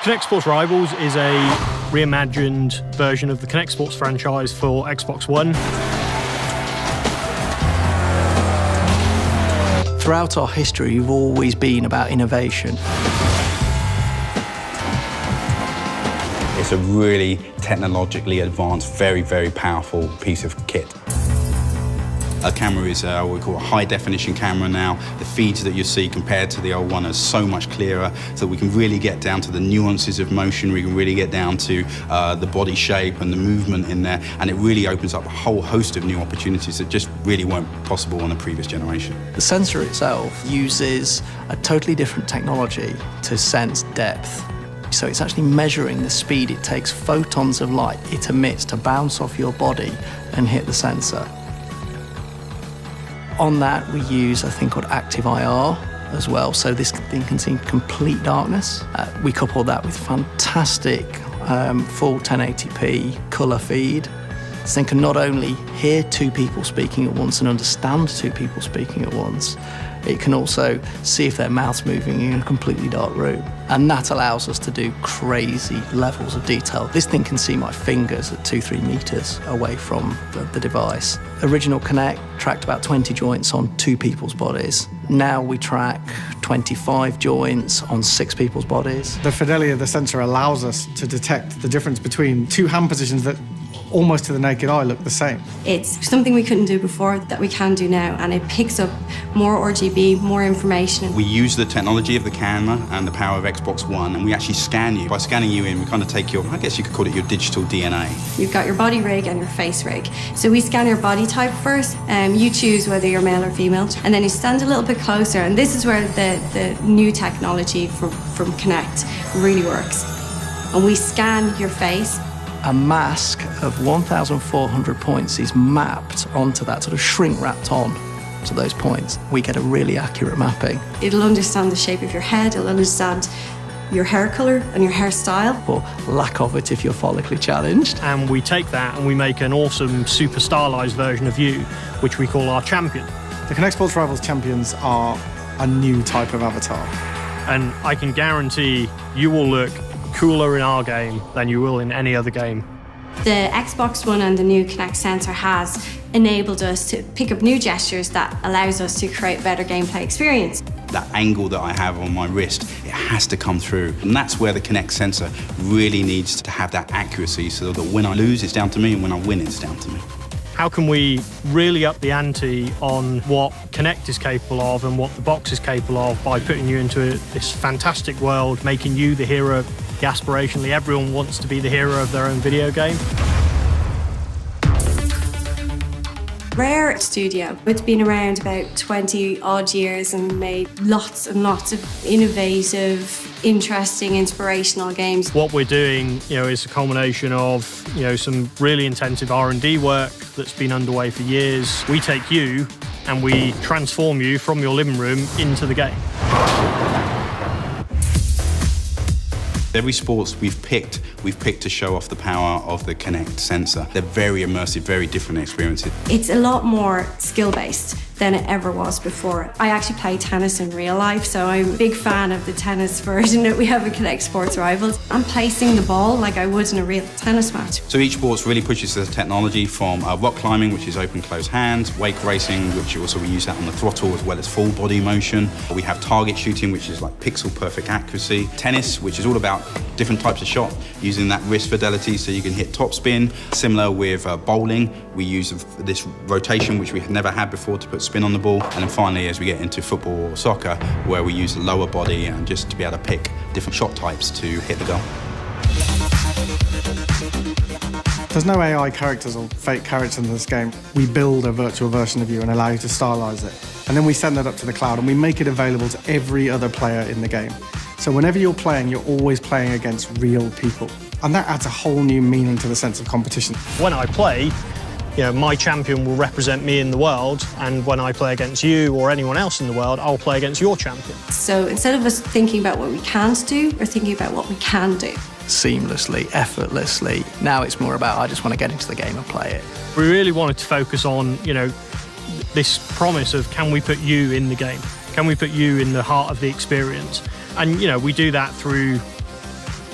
KINECT Sports Rivals is a reimagined version of the KINECT Sports franchise for Xbox One. Throughout our history, we've always been about innovation. It's a really technologically advanced, very, very powerful piece of kit. A camera is what we call a high-definition camera now. The feeds that you see compared to the old one are so much clearer, so we can really get down to the nuances of motion. We can really get down to the body shape and the movement in there, and it really opens up a whole host of new opportunities that just really weren't possible on the previous generation. The sensor itself uses a totally different technology to sense depth. So it's actually measuring the speed it takes photons of light it emits to bounce off your body and hit the sensor. On that, we use a thing called active IR as well, so this thing can see complete darkness. We couple that with fantastic full 1080p colour feed. This thing can not only hear two people speaking at once and understand two people speaking at once, it can also see if their mouth's moving in a completely dark room. And that allows us to do crazy levels of detail. This thing can see my fingers at 2-3 meters away from the device. Original KINECT tracked about 20 joints on 2 people's bodies. Now we track 25 joints on 6 people's bodies. The fidelity of the sensor allows us to detect the difference between 2 hand positions that almost to the naked eye look the same. It's something we couldn't do before that we can do now, and it picks up more RGB, more information. We use the technology of the camera and the power of Xbox One, and we actually scan you. By scanning you in, we kind of take your, I guess you could call it your digital DNA. You've got your body rig and your face rig. So we scan your body type first, you choose whether you're male or female, and then you stand a little bit closer, and this is where the new technology from KINECT really works. And we scan your face. A mask of 1,400 points is mapped onto that, sort of shrink wrapped on to those points. We get a really accurate mapping. It'll understand the shape of your head, it'll understand your hair colour and your hairstyle. Or lack of it if you're follically challenged. And we take that and we make an awesome super stylised version of you, which we call our champion. The KINECT Sports Rivals champions are a new type of avatar. And I can guarantee you will look cooler in our game than you will in any other game. The Xbox One and the new KINECT sensor has enabled us to pick up new gestures that allows us to create a better gameplay experience. That angle that I have on my wrist, it has to come through. And that's where the KINECT sensor really needs to have that accuracy so that when I lose, it's down to me, and when I win, it's down to me. How can we really up the ante on what KINECT is capable of and what the box is capable of by putting you into this fantastic world, making you the hero? Aspirationally, everyone wants to be the hero of their own video game. Rare Studio, it's been around about 20 odd years and made lots and lots of innovative, interesting, inspirational games. What we're doing, is a culmination of, some really intensive R&D work that's been underway for years. We take you and we transform you from your living room into the game. Every sports we've picked to show off the power of the KINECT sensor. They're very immersive, very different experiences. It's a lot more skill-based than it ever was before. I actually play tennis in real life, so I'm a big fan of the tennis version that we have in KINECT Sports Rivals. I'm placing the ball like I would in a real tennis match. So each sports really pushes the technology from rock climbing, which is open, closed hands, wake racing, which also we use that on the throttle as well as full body motion. We have target shooting, which is like pixel perfect accuracy. Tennis, which is all about different types of shot, using that wrist fidelity so you can hit topspin. Similar with bowling, we use this rotation, which we had never had before, to put spin on the ball. And then finally, as we get into football or soccer, where we use the lower body and just to be able to pick different shot types to hit the goal. There's no AI characters or fake characters in this game. We build a virtual version of you and allow you to stylize it. And then we send that up to the cloud and we make it available to every other player in the game. So whenever you're playing, you're always playing against real people. And that adds a whole new meaning to the sense of competition. When I play, my champion will represent me in the world, and when I play against you or anyone else in the world, I'll play against your champion. So instead of us thinking about what we can't do, we're thinking about what we can do. Seamlessly, effortlessly. Now it's more about, I just want to get into the game and play it. We really wanted to focus on, this promise of, can we put you in the game? Can we put you in the heart of the experience? And, we do that through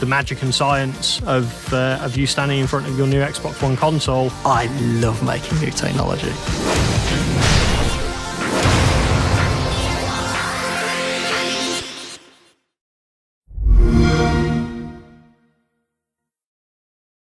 the magic and science of you standing in front of your new Xbox One console. I love making new technology.